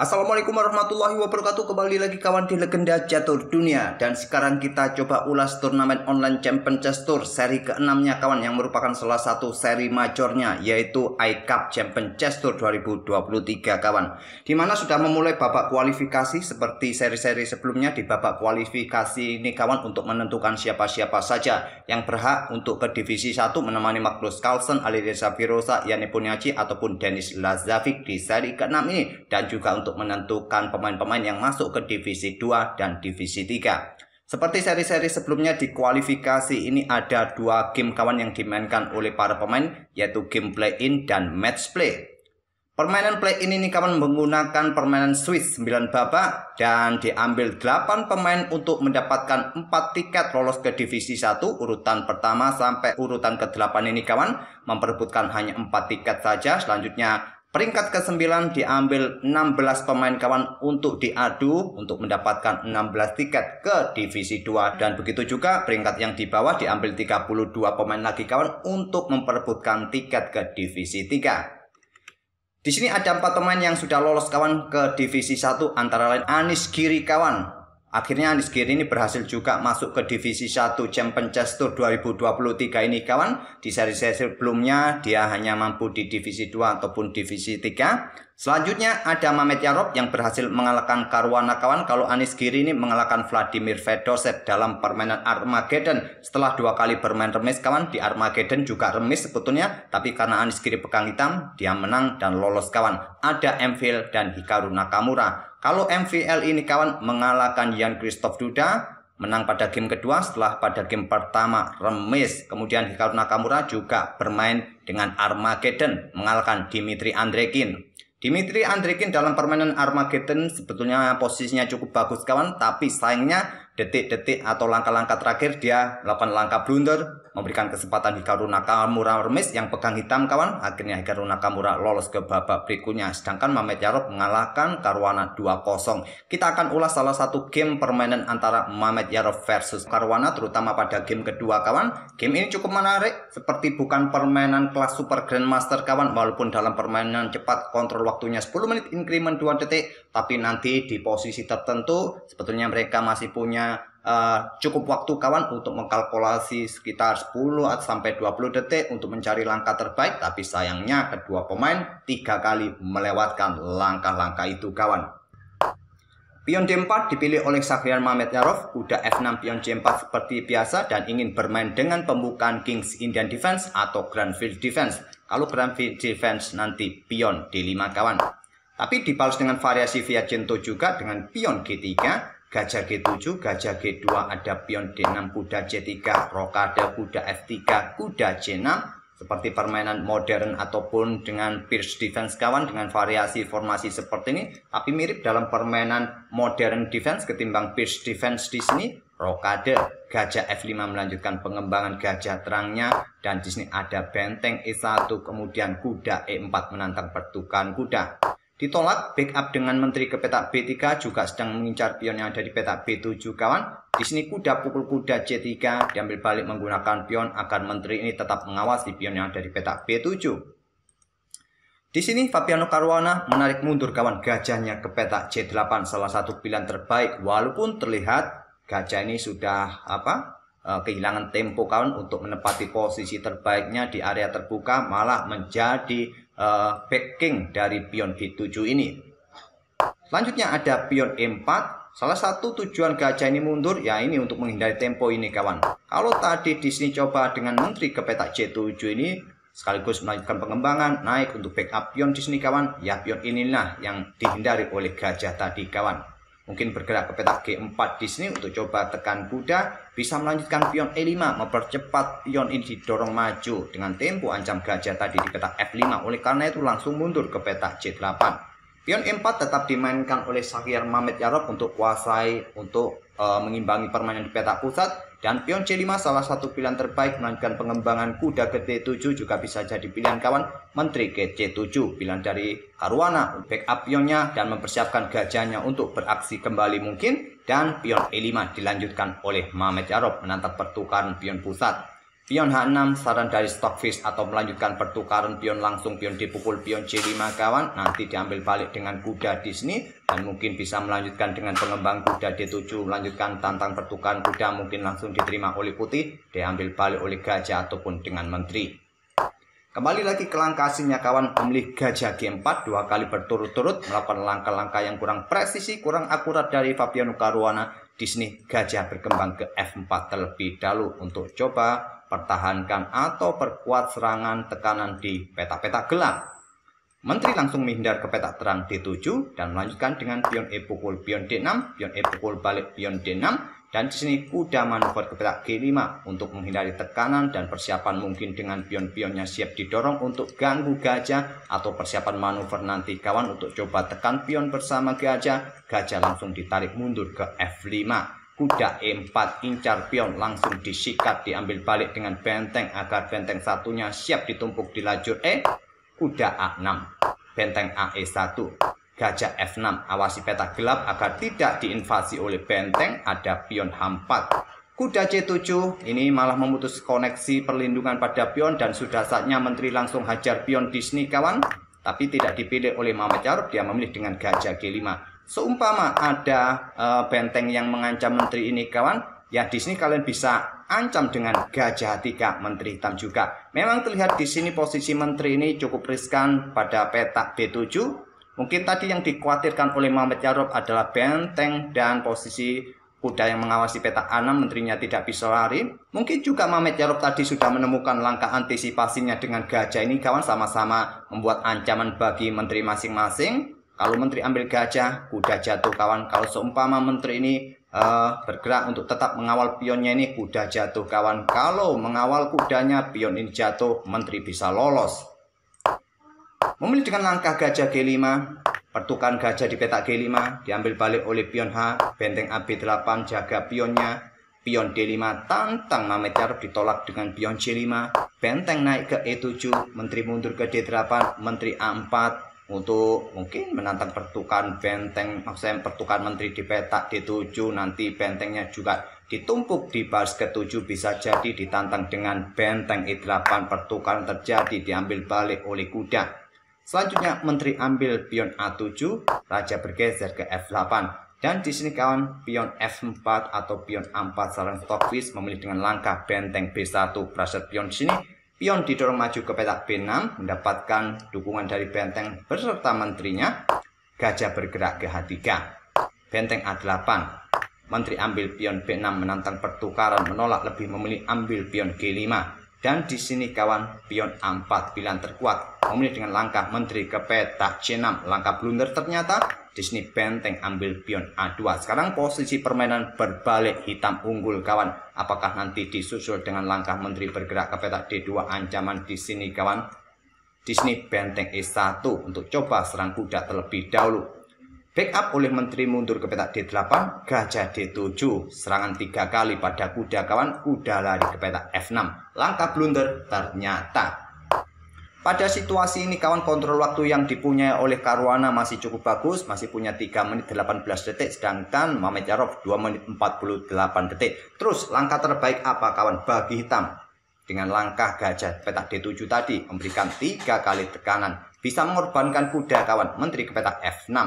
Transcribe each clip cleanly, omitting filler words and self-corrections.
Assalamualaikum warahmatullahi wabarakatuh. Kembali lagi kawan di Legenda Catur Dunia. Dan sekarang kita coba ulas turnamen online Champion Chess Tour seri ke-6-nya kawan, yang merupakan salah satu seri majornya, yaitu iCup Champion Chess Tour 2023 kawan. Dimana sudah memulai babak kualifikasi seperti seri-seri sebelumnya. Di babak kualifikasi ini kawan, untuk menentukan siapa-siapa saja yang berhak untuk ke divisi 1 menemani Magnus Carlsen, Alireza Firoza, Janne Ponyaci ataupun Denis Lazavic di seri ke-6 ini, dan juga untuk menentukan pemain-pemain yang masuk ke divisi 2 dan divisi 3. Seperti seri-seri sebelumnya, di kualifikasi ini ada dua game kawan yang dimainkan oleh para pemain, yaitu game play-in dan match play. Permainan play-in ini kawan menggunakan permainan Swiss 9 babak dan diambil 8 pemain untuk mendapatkan 4 tiket lolos ke divisi 1. Urutan pertama sampai urutan ke-8 ini kawan memperebutkan hanya 4 tiket saja. Selanjutnya peringkat ke-9 diambil 16 pemain kawan untuk diadu untuk mendapatkan 16 tiket ke divisi 2. Dan begitu juga peringkat yang di bawah diambil 32 pemain lagi kawan untuk memperebutkan tiket ke divisi 3. Di sini ada 4 pemain yang sudah lolos kawan ke divisi 1, antara lain Anish Giri kawan. Akhirnya Anish Giri ini berhasil juga masuk ke divisi 1 Champion Chess Tour 2023 ini kawan. Di seri-seri sebelumnya dia hanya mampu di divisi 2 ataupun divisi 3. Selanjutnya ada Mamet Yarov yang berhasil mengalahkan Caruana kawan. Kalau Anish Giri ini mengalahkan Vladimir Fedosev dalam permainan Armageddon. Setelah 2 kali bermain remis kawan, di Armageddon juga remis sebetulnya, tapi karena Anish Giri pegang hitam, dia menang dan lolos kawan. Ada MVL dan Hikaru Nakamura. Kalau MVL ini kawan mengalahkan Jan-Christophe Duda, menang pada game kedua setelah pada game pertama remis. Kemudian Hikaru Nakamura juga bermain dengan Armageddon, mengalahkan Dmitry Andreikin. Dmitry Andreikin dalam permainan Armageddon sebetulnya posisinya cukup bagus kawan, tapi sayangnya detik-detik atau langkah-langkah terakhir dia melakukan langkah blunder, memberikan kesempatan Hikaru Nakamura remis yang pegang hitam kawan. Akhirnya Hikaru Nakamura lolos ke babak berikutnya, sedangkan Mamet Yarov mengalahkan Caruana 2-0. Kita akan ulas salah satu game permainan antara Mamet Yarov versus Caruana, terutama pada game kedua kawan. Game ini cukup menarik, seperti bukan permainan kelas Super Grandmaster kawan, walaupun dalam permainan cepat kontrol waktunya 10 menit increment 2 detik, tapi nanti di posisi tertentu sebetulnya mereka masih punya cukup waktu kawan untuk mengkalkulasi sekitar 10 sampai 20 detik untuk mencari langkah terbaik. Tapi sayangnya kedua pemain 3 kali melewatkan langkah-langkah itu kawan. Pion D4 dipilih oleh Shahriar Mamet Yarov. Kuda F6 pion C4 seperti biasa dan ingin bermain dengan pembukaan King's Indian Defense atau Grand Field Defense. Kalau Grand Field Defense nanti pion D5 kawan. Tapi dibalas dengan variasi Viagento juga dengan pion G3, gajah G7, gajah G2, ada pion D6, kuda C3, rokade, kuda F3, kuda C6. Seperti permainan modern ataupun dengan Pierce Defense kawan, dengan variasi formasi seperti ini. Tapi mirip dalam permainan modern defense ketimbang Pierce Defense di sini. Rokade, gajah F5 melanjutkan pengembangan gajah terangnya. Dan di sini ada benteng E1, kemudian kuda E4 menantang pertukaran kuda. Ditolak backup dengan menteri ke petak B3, juga sedang mengincar pion yang ada di petak B7 kawan. Di sini kuda pukul kuda C3 diambil balik menggunakan pion agar menteri ini tetap mengawasi pion yang ada di petak B7. Di sini Fabiano Caruana menarik mundur kawan gajahnya ke petak C8, salah satu pilihan terbaik, walaupun terlihat gajah ini sudah kehilangan tempo kawan untuk menempati posisi terbaiknya di area terbuka, malah menjadi backing dari pion G7 ini. Selanjutnya ada pion E4. Salah satu tujuan gajah ini mundur ya ini untuk menghindari tempo ini kawan. Kalau tadi di sini coba dengan menteri ke petak C7 ini sekaligus melanjutkan pengembangan naik untuk backup pion di sini kawan, ya pion inilah yang dihindari oleh gajah tadi kawan. Mungkin bergerak ke petak G4 di sini untuk coba tekan kuda, bisa melanjutkan pion E5, mempercepat pion ini didorong maju dengan tempo ancam gajah tadi di petak F5. Oleh karena itu langsung mundur ke petak C8. Pion E4 tetap dimainkan oleh Shahriar Mamet Yarov untuk kuasai untuk mengimbangi permainan di petak pusat. Dan pion C5 salah satu pilihan terbaik, melanjutkan pengembangan kuda ke D7 juga bisa jadi pilihan kawan. Menteri ke C7 pilihan dari Caruana, backup pionnya dan mempersiapkan gajahnya untuk beraksi kembali mungkin. Dan pion E5 dilanjutkan oleh Mamet Yarov menantang pertukaran pion pusat. Pion H6 saran dari Stockfish atau melanjutkan pertukaran pion langsung pion dipukul pion C5 kawan. Nanti diambil balik dengan kuda di sini dan mungkin bisa melanjutkan dengan pengembang kuda D7, melanjutkan tantang pertukaran kuda mungkin langsung diterima oleh putih, diambil balik oleh gajah ataupun dengan menteri. Kembali lagi ke langkah aslinya kawan, memilih gajah G4 dua kali berturut-turut melakukan langkah-langkah yang kurang presisi, kurang akurat dari Fabiano Caruana. Di sini gajah berkembang ke F4 terlebih dahulu untuk coba pertahankan atau perkuat serangan tekanan di peta-peta gelap. Menteri langsung menghindar ke peta terang D7 dan melanjutkan dengan pion E pukul pion D6, pion E pukul balik pion D6, dan di sini kuda manuver ke peta G5 untuk menghindari tekanan dan persiapan mungkin dengan pion-pionnya siap didorong untuk ganggu gajah atau persiapan manuver nanti kawan untuk coba tekan pion bersama gajah. Gajah langsung ditarik mundur ke F5. Kuda E4 incar pion langsung disikat, diambil balik dengan benteng agar benteng satunya siap ditumpuk di lajur E. Kuda A6, benteng AE1, gajah F6 awasi peta gelap agar tidak diinvasi oleh benteng, ada pion H4. Kuda C7 ini malah memutus koneksi perlindungan pada pion dan sudah saatnya menteri langsung hajar pion di sini kawan. Tapi tidak dipilih oleh Muhammad Yarob, dia memilih dengan gajah G5. Seumpama ada benteng yang mengancam menteri ini kawan, ya di sini kalian bisa ancam dengan gajah H3 menteri hitam juga. Memang terlihat di sini posisi menteri ini cukup riskan pada peta B7. Mungkin tadi yang dikhawatirkan oleh Muhammad Yarob adalah benteng dan posisi kuda yang mengawasi peta A6, menterinya tidak bisa lari. Mungkin juga Muhammad Yarob tadi sudah menemukan langkah antisipasinya dengan gajah ini kawan, sama-sama membuat ancaman bagi menteri masing-masing. Kalau menteri ambil gajah, kuda jatuh kawan. Kalau seumpama menteri ini bergerak untuk tetap mengawal pionnya ini, kuda jatuh kawan. Kalau mengawal kudanya, pion ini jatuh, menteri bisa lolos. Memilih dengan langkah gajah G5, pertukaran gajah di peta G5, diambil balik oleh pion H, benteng AB8 jaga pionnya, pion D5 tantang Muhammad Yarob ditolak dengan pion C5, benteng naik ke E7, menteri mundur ke D8, menteri A4, untuk mungkin menantang pertukaran benteng, maksudnya pertukaran menteri di peta D7, nanti bentengnya juga ditumpuk di baris ke-7, bisa jadi ditantang dengan benteng E8, pertukaran terjadi, diambil balik oleh kuda. Selanjutnya menteri ambil pion A7, raja bergeser ke F8, dan di sini kawan pion F4 atau pion A4 saran Stockfish memilih dengan langkah benteng B1, praset pion di sini. Pion didorong maju ke peta B6, mendapatkan dukungan dari benteng beserta menterinya. Gajah bergerak ke H3. Benteng A8. Menteri ambil pion B6 menantang pertukaran, menolak, lebih memilih ambil pion G5. Dan di sini kawan pion A4 pilihan terkuat. Memilih dengan langkah menteri ke peta C6. Langkah blunder ternyata. Di sini benteng ambil pion A2. Sekarang posisi permainan berbalik, hitam unggul kawan. Apakah nanti disusul dengan langkah menteri bergerak ke peta D2, ancaman di sini kawan. Di sini benteng E1 untuk coba serang kuda terlebih dahulu. Backup oleh menteri mundur ke peta D8, gajah D7. Serangan 3 kali pada kuda kawan, kuda lari ke peta F6. Langkah blunder ternyata. Pada situasi ini kawan, kontrol waktu yang dipunyai oleh Caruana masih cukup bagus, masih punya 3 menit 18 detik, sedangkan Muhammad Yarob 2 menit 48 detik. Terus langkah terbaik apa kawan bagi hitam? Dengan langkah gajah peta D7 tadi, memberikan 3 kali tekanan, bisa mengorbankan kuda kawan, menteri ke peta F6.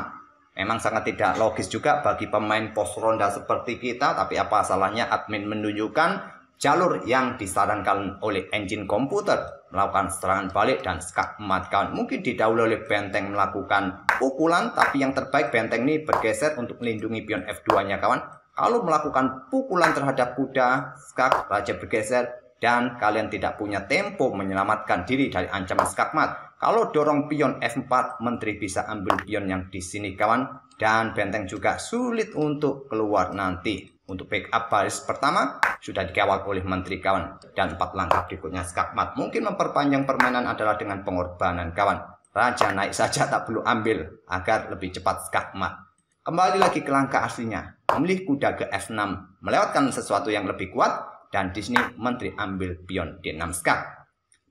Memang sangat tidak logis juga bagi pemain pos ronda seperti kita, tapi apa salahnya admin menunjukkan jalur yang disarankan oleh engine komputer, melakukan serangan balik dan skakmat kawan. Mungkin didahului oleh benteng melakukan pukulan, tapi yang terbaik benteng ini bergeser untuk melindungi pion F2 nya kawan. Kalau melakukan pukulan terhadap kuda, skak, raja bergeser, dan kalian tidak punya tempo menyelamatkan diri dari ancaman skakmat. Kalau dorong pion F4, menteri bisa ambil pion yang di sini kawan, dan benteng juga sulit untuk keluar nanti. Untuk backup baris pertama sudah dikawal oleh menteri kawan, dan 4 langkah berikutnya skakmat. Mungkin memperpanjang permainan adalah dengan pengorbanan kawan. Raja naik saja tak perlu ambil agar lebih cepat skakmat. Kembali lagi ke langkah aslinya, memilih kuda ke F6, melewatkan sesuatu yang lebih kuat, dan di sini menteri ambil pion D6 skak.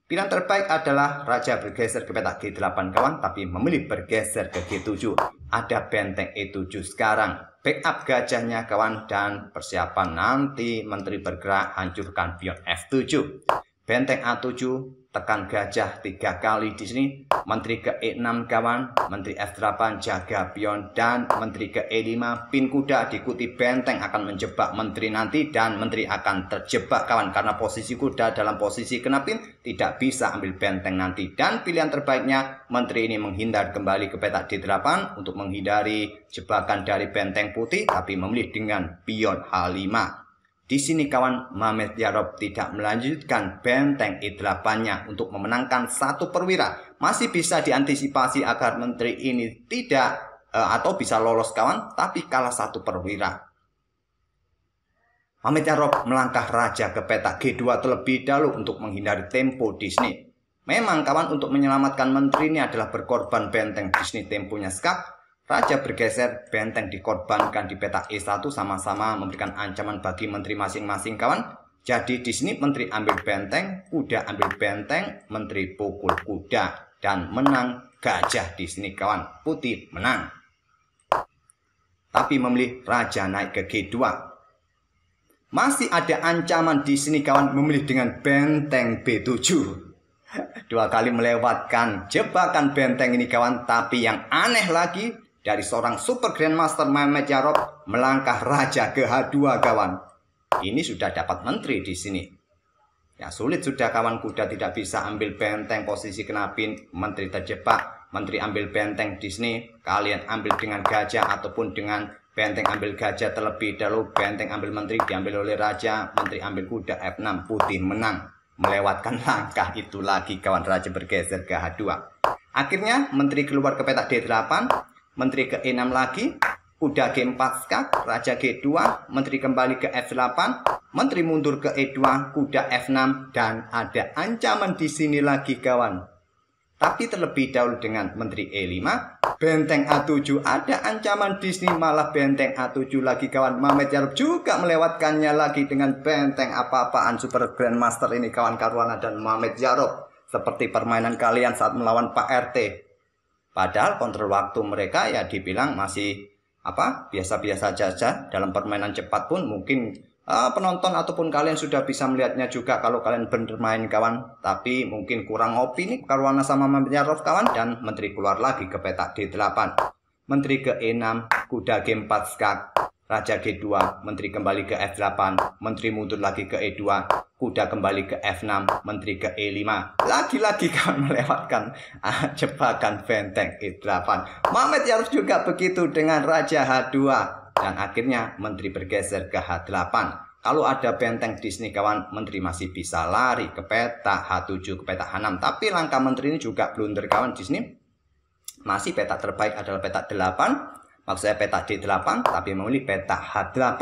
Pilihan terbaik adalah raja bergeser ke peta G8 kawan, tapi memilih bergeser ke G7. Ada benteng E7 sekarang. Backup gajahnya kawan, dan persiapan nanti menteri bergerak hancurkan pion F7. benteng A7 tekan gajah 3 kali di sini. Menteri ke E6 kawan, menteri F8 jaga pion, dan menteri ke E5 pin kuda diikuti benteng akan menjebak menteri nanti, dan menteri akan terjebak kawan karena posisi kuda dalam posisi kena pin tidak bisa ambil benteng nanti. Dan pilihan terbaiknya menteri ini menghindar kembali ke petak D8 untuk menghindari jebakan dari benteng putih, tapi memilih dengan pion H5. Di sini kawan, Mehmet Yarob tidak melanjutkan benteng E8-nya untuk memenangkan 1 perwira. Masih bisa diantisipasi agar menteri ini tidak atau bisa lolos kawan, tapi kalah 1 perwira. Mehmet Yarob melangkah raja ke petak G2 terlebih dahulu untuk menghindari tempo di sini. Memang kawan, untuk menyelamatkan menteri ini adalah berkorban benteng di sini temponya skak. Raja bergeser, benteng dikorbankan di petak E1, sama-sama memberikan ancaman bagi menteri masing-masing kawan. Jadi di sini menteri ambil benteng, kuda ambil benteng, menteri pukul kuda, dan menang gajah di sini kawan. Putih menang. Tapi memilih raja naik ke G2. Masih ada ancaman di sini kawan, memilih dengan benteng B7. 2 kali melewatkan jebakan benteng ini kawan, tapi yang aneh lagi, dari seorang super grandmaster Mehmet Yarob melangkah raja ke H2 kawan. Ini sudah dapat menteri di sini. Ya sulit sudah kawan, kuda tidak bisa ambil benteng, posisi kena pin, menteri terjebak. Menteri ambil benteng di sini, kalian ambil dengan gajah ataupun dengan benteng ambil gajah terlebih dahulu. Benteng ambil menteri diambil oleh raja, menteri ambil kuda F6, putih menang. Melewatkan langkah itu lagi kawan, raja bergeser ke H2. Akhirnya menteri keluar ke petak D8. Menteri ke E6 lagi, kuda G4 skak, raja G2, menteri kembali ke F8, menteri mundur ke E2, kuda F6, dan ada ancaman di sini lagi kawan. Tapi terlebih dahulu dengan menteri E5, benteng A7, ada ancaman di sini, malah benteng A7 lagi kawan. Mehmet Yarob juga melewatkannya lagi dengan benteng. Apa-apaan super grandmaster ini kawan, Caruana dan Mehmet Yarob. Seperti permainan kalian saat melawan Pak RT. Padahal kontrol waktu mereka ya dibilang masih biasa-biasa saja. Dalam permainan cepat pun mungkin penonton ataupun kalian sudah bisa melihatnya juga kalau kalian bermain kawan. Tapi mungkin kurang opini Caruana sama Mehmet Yarob kawan. Dan menteri keluar lagi ke petak D8. Menteri ke E6, kuda G4 skak, raja G2, menteri kembali ke F8, menteri mundur lagi ke E2, kuda kembali ke F6, menteri ke E5. Lagi-lagi kawan melewatkan jebakan benteng E8. Mehmet Yarob juga begitu dengan raja H2. Dan akhirnya menteri bergeser ke H8. Kalau ada benteng di sini kawan, menteri masih bisa lari ke petak H7, ke petak H6. Tapi langkah menteri ini juga blunder kawan di sini. Masih petak terbaik adalah petak 8. Maksud saya petak D8, tapi memilih petak H8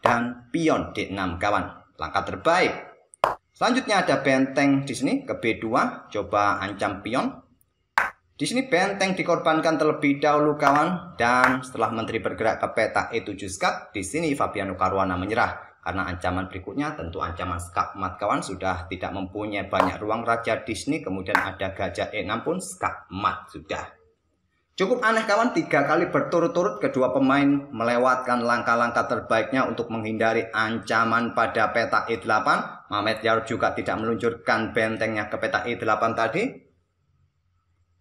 dan pion D6 kawan. Langkah terbaik. Selanjutnya ada benteng di sini ke B2, coba ancam pion. Di sini benteng dikorbankan terlebih dahulu kawan, dan setelah menteri bergerak ke petak E7 skak, di sini Fabiano Caruana menyerah karena ancaman berikutnya tentu ancaman skak mat kawan, sudah tidak mempunyai banyak ruang raja di sini. Kemudian ada gajah E6 pun skak mat sudah. Cukup aneh kawan, 3 kali berturut-turut kedua pemain melewatkan langkah-langkah terbaiknya untuk menghindari ancaman pada petak E8. Mehmet Yarob juga tidak meluncurkan bentengnya ke petak E8 tadi.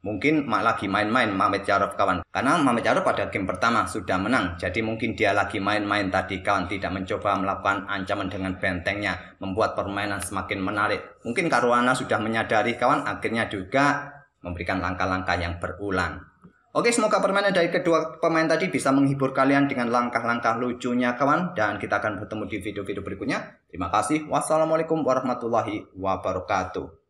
Mungkin lagi main-main Mehmet Yarob kawan. Karena Mehmet Yarob pada game pertama sudah menang. Jadi mungkin dia lagi main-main tadi kawan, tidak mencoba melakukan ancaman dengan bentengnya, membuat permainan semakin menarik. Mungkin Caruana sudah menyadari kawan, akhirnya juga memberikan langkah-langkah yang berulang. Oke, semoga permainan dari kedua pemain tadi bisa menghibur kalian dengan langkah-langkah lucunya kawan. Dan kita akan bertemu di video-video berikutnya. Terima kasih. Wassalamualaikum warahmatullahi wabarakatuh.